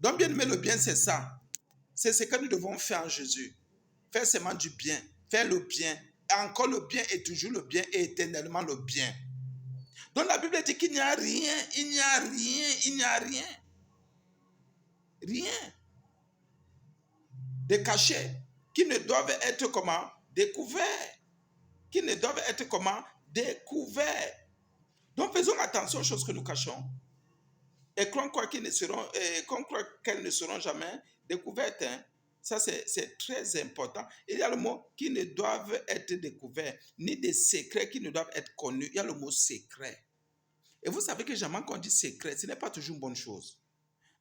Donc, bien aimé, le bien, c'est ça. C'est ce que nous devons faire en Jésus. Faire seulement du bien, faire le bien, et encore le bien et toujours le bien et éternellement le bien. Donc la Bible dit qu'il n'y a rien, il n'y a rien, il n'y a rien. Rien de caché qui ne doivent être comment? Découverts. Qui ne doivent être comment? Découverts. Donc faisons attention aux choses que nous cachons. Et qu'on croit qu'elles ne seront jamais découvertes. Hein. Ça, c'est très important. Il y a le mot qui ne doivent être découverts, ni des secrets qui ne doivent être connus. Il y a le mot secret. Et vous savez que jamais quand on dit secret, ce n'est pas toujours une bonne chose.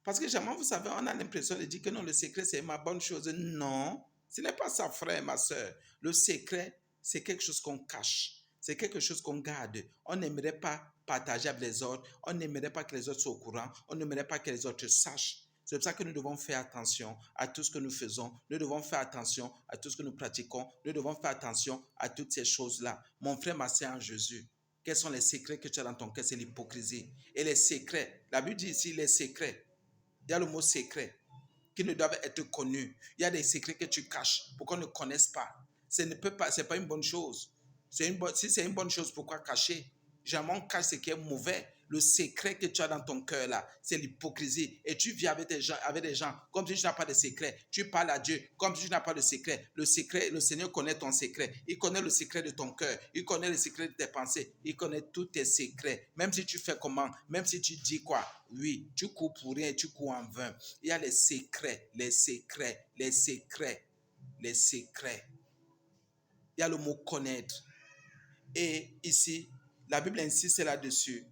Parce que jamais, vous savez, on a l'impression de dire que non, le secret, c'est ma bonne chose. Non, ce n'est pas ça, frère et ma soeur. Le secret, c'est quelque chose qu'on cache. C'est quelque chose qu'on garde. On n'aimerait pas partager avec les autres. On n'aimerait pas que les autres soient au courant. On n'aimerait pas que les autres sachent. C'est pour ça que nous devons faire attention à tout ce que nous faisons. Nous devons faire attention à tout ce que nous pratiquons. Nous devons faire attention à toutes ces choses-là. Mon frère, ma soeur en Jésus, quels sont les secrets que tu as dans ton cœur? C'est l'hypocrisie. Et les secrets, la Bible dit ici les secrets. Il y a le mot secret qui ne doivent être connus. Il y a des secrets que tu caches pour qu'on ne connaisse pas. Ce n'est pas une bonne chose. Si c'est une bonne chose, pourquoi cacher? Jamais on cache ce qui est mauvais. Le secret que tu as dans ton cœur là, c'est l'hypocrisie. Et tu vis avec des gens comme si tu n'as pas de secret. Tu parles à Dieu comme si tu n'as pas de secret. Le Seigneur connaît ton secret. Il connaît le secret de ton cœur. Il connaît le secret de tes pensées. Il connaît tous tes secrets. Même si tu fais comment, même si tu dis quoi, oui, tu cours pour rien, tu cours en vain. Il y a les secrets, les secrets, les secrets, les secrets. Il y a le mot connaître. Et ici, la Bible insiste là-dessus.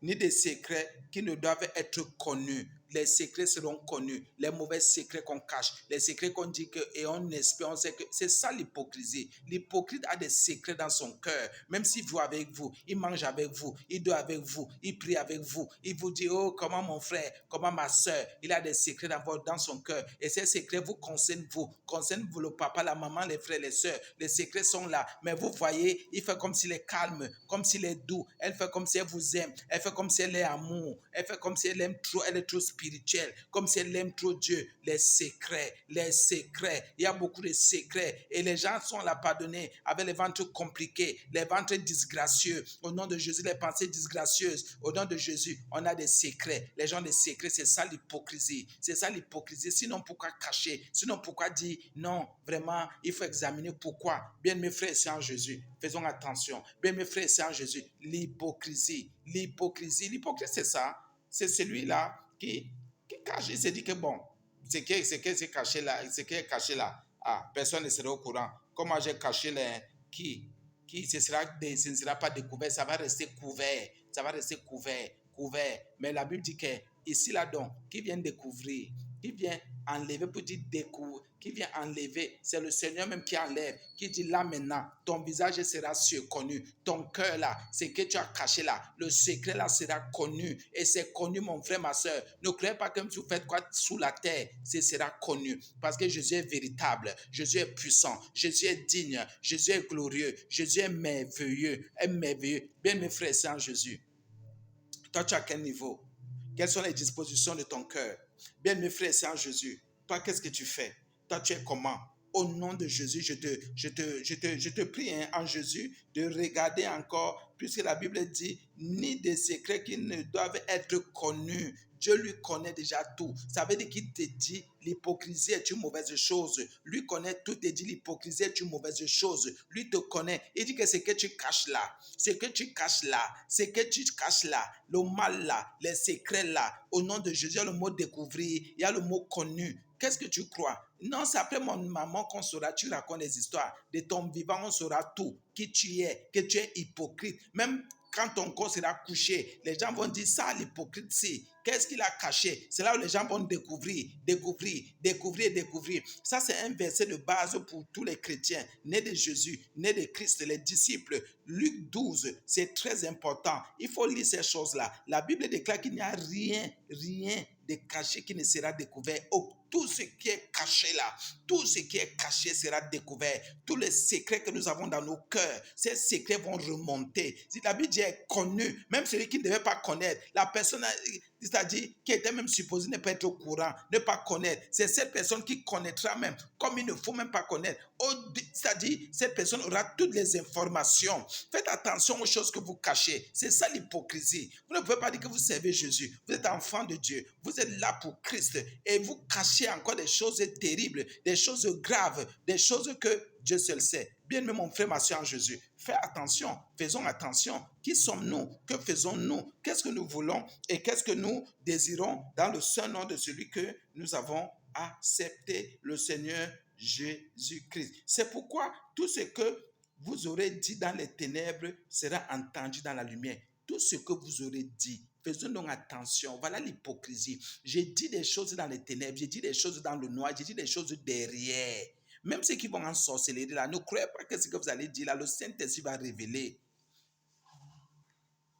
Ni des secrets qui ne doivent être connus. Les secrets seront connus. Les mauvais secrets qu'on cache. Les secrets qu'on dit que et on espère, on sait que c'est ça l'hypocrisie. L'hypocrite a des secrets dans son cœur. Même s'il vit avec vous, il mange avec vous, il dort avec vous, il prie avec vous. Il vous dit, oh, comment mon frère, comment ma soeur. Il a des secrets dans son cœur. Et ces secrets vous concernent vous, le papa, la maman, les frères, les soeurs. Les secrets sont là. Mais vous voyez, il fait comme s'il est calme, comme s'il est doux. Elle fait comme si elle vous aime. Elle fait comme si elle est amour. Elle fait comme si elle aime trop, elle est trop spirituelle. Comme si elle aime trop Dieu. Les secrets, les secrets. Il y a beaucoup de secrets. Et les gens sont là pardonnés avec les ventres compliqués, les ventres disgracieux. Au nom de Jésus, les pensées disgracieuses. Au nom de Jésus, on a des secrets. Les gens des secrets, c'est ça l'hypocrisie. C'est ça l'hypocrisie. Sinon, pourquoi cacher? Sinon, pourquoi dire non? Vraiment, il faut examiner pourquoi. Bien, mes frères et sœurs en Jésus, faisons attention. Bien, mes frères et sœurs en Jésus, l'hypocrisie. L'hypocrisie, c'est ça. C'est celui-là qui cache. Il se dit que bon, ce qui est caché là, ah, personne ne sera au courant. Comment j'ai caché ce ne sera pas découvert, ça va rester couvert. Ça va rester couvert. Mais la Bible dit que ici là donc, qui vient découvrir, qui vient enlever pour dire découvrir, qui vient enlever, c'est le Seigneur même qui enlève, qui dit là maintenant, ton visage sera connu, ton cœur là, ce que tu as caché là, le secret là sera connu, et c'est connu mon frère, ma soeur. Ne croyez pas que vous faites quoi sous la terre, ce sera connu, parce que Jésus est véritable, Jésus est puissant, Jésus est digne, Jésus est glorieux, Jésus est merveilleux, Bien mes frères, c'est en Jésus. Toi, tu as quel niveau? Quelles sont les dispositions de ton cœur? Bien, mes frères, c'est en Jésus. Toi, qu'est-ce que tu fais? Toi, tu es comment? Au nom de Jésus, je te prie en Jésus de regarder encore, puisque la Bible dit, ni des secrets qui ne doivent être connus. Dieu lui connaît déjà tout. Ça veut dire qu'il te dit l'hypocrisie est une mauvaise chose. Lui connaît tout et dit l'hypocrisie est une mauvaise chose. Lui te connaît. Il dit que ce que tu caches là, le mal là, les secrets là, au nom de Jésus, il y a le mot découvrir, il y a le mot connu. Qu'est-ce que tu crois? Non, c'est après mon maman qu'on saura, tu racontes des histoires. De ton vivant, on saura tout. Qui tu es, que tu es hypocrite. Même quand ton corps sera couché, les gens vont dire ça, l'hypocrite, c'est. Qu'est-ce qu'il a caché? C'est là où les gens vont découvrir. Ça, c'est un verset de base pour tous les chrétiens, nés de Jésus, nés de Christ, les disciples. Luc 12, c'est très important. Il faut lire ces choses-là. La Bible déclare qu'il n'y a rien de caché qui ne sera découvert. Tout ce qui est caché là, tout ce qui est caché sera découvert. Tous les secrets que nous avons dans nos cœurs, ces secrets vont remonter. Si la Bible est connue, même celui qui ne devait pas connaître, la personne c'est-à-dire qui était même supposé ne pas être au courant, ne pas connaître. C'est cette personne qui connaîtra même, comme il ne faut même pas connaître. C'est-à-dire, cette personne aura toutes les informations. Faites attention aux choses que vous cachez. C'est ça l'hypocrisie. Vous ne pouvez pas dire que vous servez Jésus. Vous êtes enfant de Dieu. Vous êtes là pour Christ. Et vous cachez encore des choses terribles, des choses graves, des choses que Dieu seul sait. Bien-aimé mon frère, ma soeur en Jésus, fais attention, faisons attention. Qui sommes-nous? Que faisons-nous? Qu'est-ce que nous voulons et qu'est-ce que nous désirons dans le seul nom de celui que nous avons accepté, le Seigneur Jésus-Christ. C'est pourquoi tout ce que vous aurez dit dans les ténèbres sera entendu dans la lumière. Tout ce que vous aurez dit, faisons donc attention. Voilà l'hypocrisie. J'ai dit des choses dans les ténèbres, j'ai dit des choses dans le noir, j'ai dit des choses derrière. Même ceux qui vont en sorcellerie là, ne croyez pas que ce que vous allez dire là, le Saint-Esprit va révéler.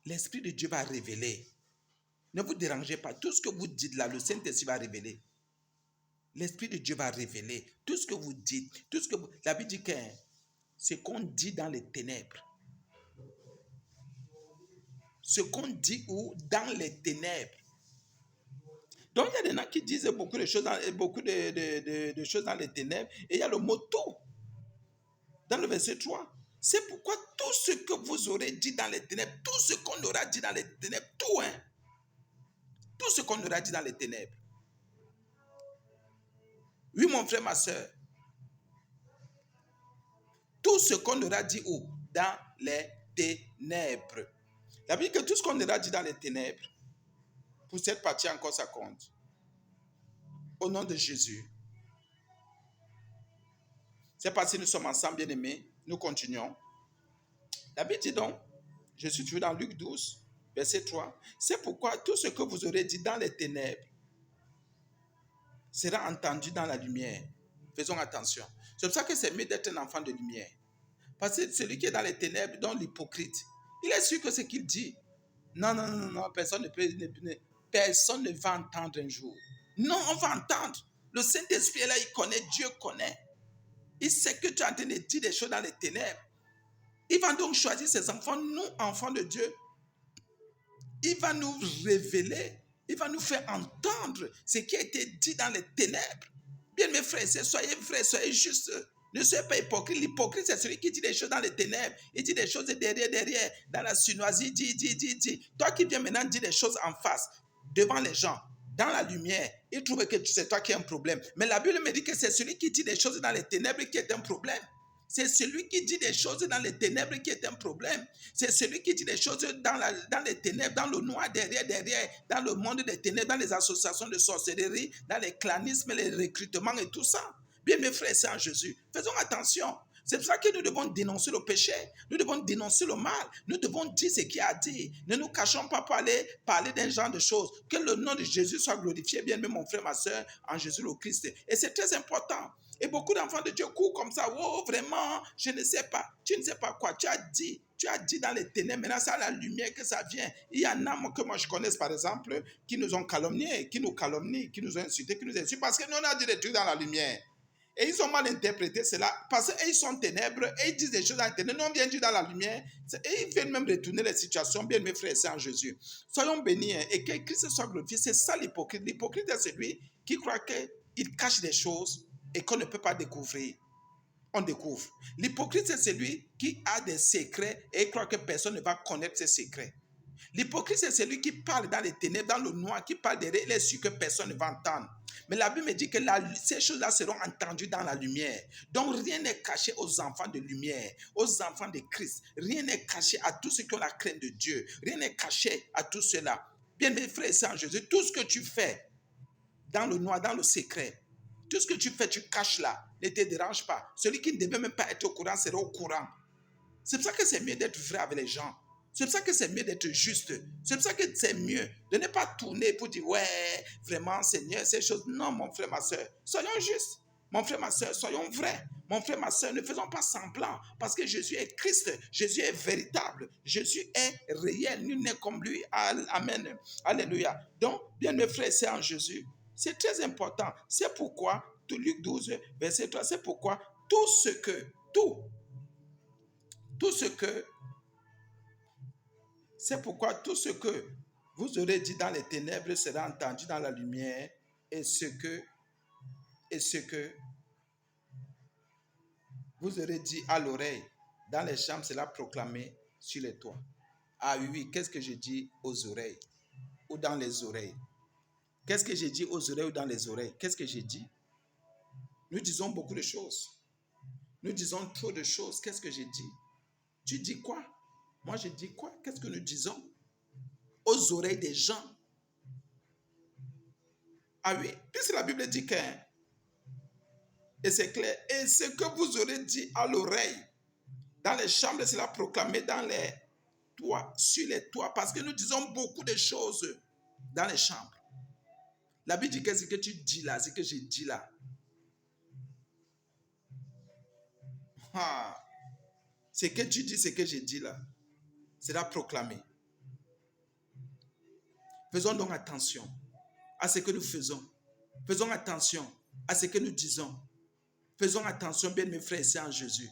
L'Esprit de Dieu va révéler. Ne vous dérangez pas. Tout ce que vous dites là, le Saint-Esprit va révéler. L'Esprit de Dieu va révéler. Tout ce que vous dites, tout ce que vous... La Bible dit que ce qu'on dit dans les ténèbres, ce qu'on dit où dans les ténèbres. Donc il y a des gens qui disent beaucoup de choses de choses dans les ténèbres et il y a le mot tout dans le verset 3. C'est pourquoi tout ce que vous aurez dit dans les ténèbres, tout ce qu'on aura dit dans les ténèbres, tout, hein, tout ce qu'on aura dit dans les ténèbres. Oui, mon frère, ma soeur, tout ce qu'on aura dit où? Dans les ténèbres. La Bible dit que tout ce qu'on aura dit dans les ténèbres, pour cette partie encore, ça compte. Au nom de Jésus. C'est parce que nous sommes ensemble, bien-aimés. Nous continuons. La Bible dit donc, je suis toujours dans Luc 12, verset 3. C'est pourquoi tout ce que vous aurez dit dans les ténèbres sera entendu dans la lumière. Faisons attention. C'est pour ça que c'est mieux d'être un enfant de lumière. Parce que celui qui est dans les ténèbres, dans l'hypocrite, il est sûr que ce qu'il dit, non, personne ne va entendre un jour. Non, on va entendre. Le Saint-Esprit est là, il connaît, Dieu connaît. Il sait que tu es en train de dire des choses dans les ténèbres. Il va donc choisir ses enfants, nous, enfants de Dieu. Il va nous révéler, il va nous faire entendre ce qui a été dit dans les ténèbres. Bien, mes frères, soyez vrais, soyez justes. Ne soyez pas hypocrite. L'hypocrite, c'est celui qui dit des choses dans les ténèbres. Il dit des choses derrière. Dans la sunoisie, dit. Toi qui viens maintenant dire des choses en face, devant les gens, dans la lumière, il trouve que c'est toi qui as un problème. Mais la Bible me dit que c'est celui qui dit des choses dans les ténèbres qui est un problème. C'est celui qui dit des choses dans les ténèbres qui est un problème. C'est celui qui dit des choses dans les ténèbres, dans le noir, derrière, dans le monde des ténèbres, dans les associations de sorcellerie, dans les clanismes, les recrutements et tout ça. Bien, mes frères et sœurs en Jésus, faisons attention. C'est pour ça que nous devons dénoncer le péché. Nous devons dénoncer le mal. Nous devons dire ce qu'il a dit. Ne nous cachons pas pour aller parler d'un genre de choses. Que le nom de Jésus soit glorifié, bien, mon frère, ma soeur, en Jésus le Christ. Et c'est très important. Et beaucoup d'enfants de Dieu courent comme ça. Oh, vraiment, je ne sais pas. Tu ne sais pas quoi. Tu as dit dans les ténèbres. Maintenant, c'est à la lumière que ça vient. Il y en a que moi je connaisse, par exemple, qui nous ont calomniés, qui nous calomnient, qui nous ont insultés, qui nous insultent. Parce que nous, on a dit des trucs dans la lumière. Et ils ont mal interprété cela parce qu'ils sont ténèbres et ils disent des choses dans les ténèbres. Nous, on vient dire dans la lumière. Et ils viennent même retourner les situations. Bien, mes frères et sœurs en Jésus. Soyons bénis et que Christ soit glorifié. C'est ça l'hypocrite. L'hypocrite, c'est celui qui croit qu'il cache des choses et qu'on ne peut pas découvrir. On découvre. L'hypocrite, c'est celui qui a des secrets et croit que personne ne va connaître ses secrets. L'hypocrite, c'est celui qui parle dans les ténèbres, dans le noir, qui parle derrière, il est sûr que personne ne va entendre. Mais la Bible me dit que ces choses-là seront entendues dans la lumière. Donc rien n'est caché aux enfants de lumière, aux enfants de Christ. Rien n'est caché à tous ceux qui ont la crainte de Dieu. Rien n'est caché à tous ceux-là. Bien, mes frères et sœurs en Jésus, tout ce que tu fais dans le noir, dans le secret, tout ce que tu fais, tu caches là, ne te dérange pas. Celui qui ne devait même pas être au courant sera au courant. C'est pour ça que c'est mieux d'être vrai avec les gens. C'est pour ça que c'est mieux d'être juste. C'est pour ça que c'est mieux de ne pas tourner pour dire, ouais, vraiment, Seigneur, ces choses. Non, mon frère, ma soeur, soyons justes. Mon frère, ma soeur, soyons vrais. Mon frère, ma soeur, ne faisons pas semblant. Parce que Jésus est Christ. Jésus est véritable. Jésus est réel. Nul n'est comme lui. Amen. Alléluia. Donc, bien mes frères et sœurs en Jésus, c'est très important. C'est pourquoi, Luc 12, verset 3, c'est pourquoi tout ce que c'est pourquoi tout ce que Vous aurez dit dans les ténèbres sera entendu dans la lumière, et ce que vous aurez dit à l'oreille dans les chambres sera proclamé sur les toits. Ah oui, qu'est-ce que j'ai dit aux oreilles ou dans les oreilles? Qu'est-ce que j'ai dit aux oreilles ou dans les oreilles? Qu'est-ce que j'ai dit? Nous disons beaucoup de choses. Nous disons trop de choses. Qu'est-ce que j'ai dit? Tu dis quoi? Moi, je dis quoi? Qu'est-ce que nous disons aux oreilles des gens? Ah oui, puisque la Bible dit que, et c'est clair, et ce que vous aurez dit à l'oreille, dans les chambres, c'est la proclamé dans les toits, sur les toits, parce que nous disons beaucoup de choses dans les chambres. La Bible dit que ce que tu dis là, ce que j'ai dit là. Ah, ce que tu dis, ce que j'ai dit là, sera proclamé. Faisons donc attention à ce que nous faisons. Faisons attention à ce que nous disons. Faisons attention, bien mes frères et sœurs en Jésus.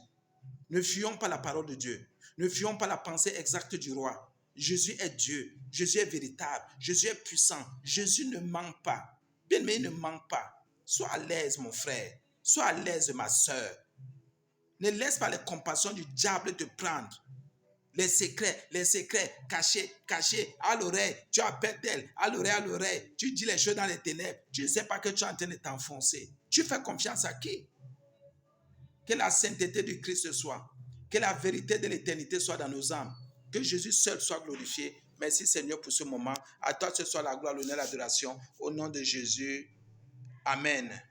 Ne fuyons pas la parole de Dieu. Ne fuyons pas la pensée exacte du roi. Jésus est Dieu. Jésus est véritable. Jésus est puissant. Jésus ne ment pas. Bien aimé, il ne ment pas. Sois à l'aise, mon frère. Sois à l'aise, ma soeur. Ne laisse pas les compassions du diable te prendre. Les secrets cachés à l'oreille. Tu appelles tel, à l'oreille. Tu dis les choses dans les ténèbres. Tu ne sais pas que tu es en train de t'enfoncer. Tu fais confiance à qui? Que la sainteté du Christ soit. Que la vérité de l'éternité soit dans nos âmes. Que Jésus seul soit glorifié. Merci Seigneur pour ce moment. À toi ce soit la gloire, l'honneur, l'adoration. Au nom de Jésus. Amen.